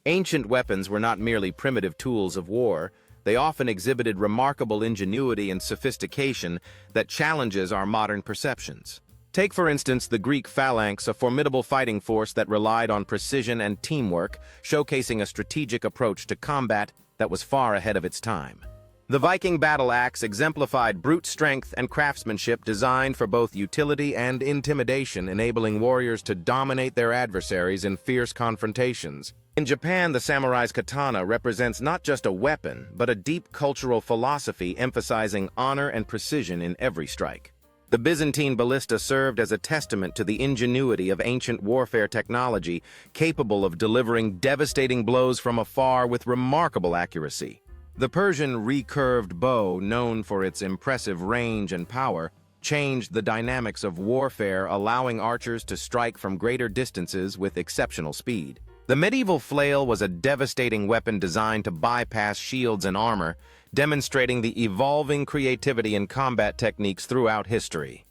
Ancient weapons were not merely primitive tools of war, they often exhibited remarkable ingenuity and sophistication that challenges our modern perceptions. Take, for instance, the Greek phalanx, a formidable fighting force that relied on precision and teamwork, showcasing a strategic approach to combat that was far ahead of its time. The Viking battle axe exemplified brute strength and craftsmanship designed for both utility and intimidation, enabling warriors to dominate their adversaries in fierce confrontations. In Japan, the samurai's katana represents not just a weapon, but a deep cultural philosophy emphasizing honor and precision in every strike. The Byzantine ballista served as a testament to the ingenuity of ancient warfare technology, capable of delivering devastating blows from afar with remarkable accuracy. The Persian recurved bow, known for its impressive range and power, changed the dynamics of warfare, allowing archers to strike from greater distances with exceptional speed. The medieval flail was a devastating weapon designed to bypass shields and armor, demonstrating the evolving creativity in combat techniques throughout history.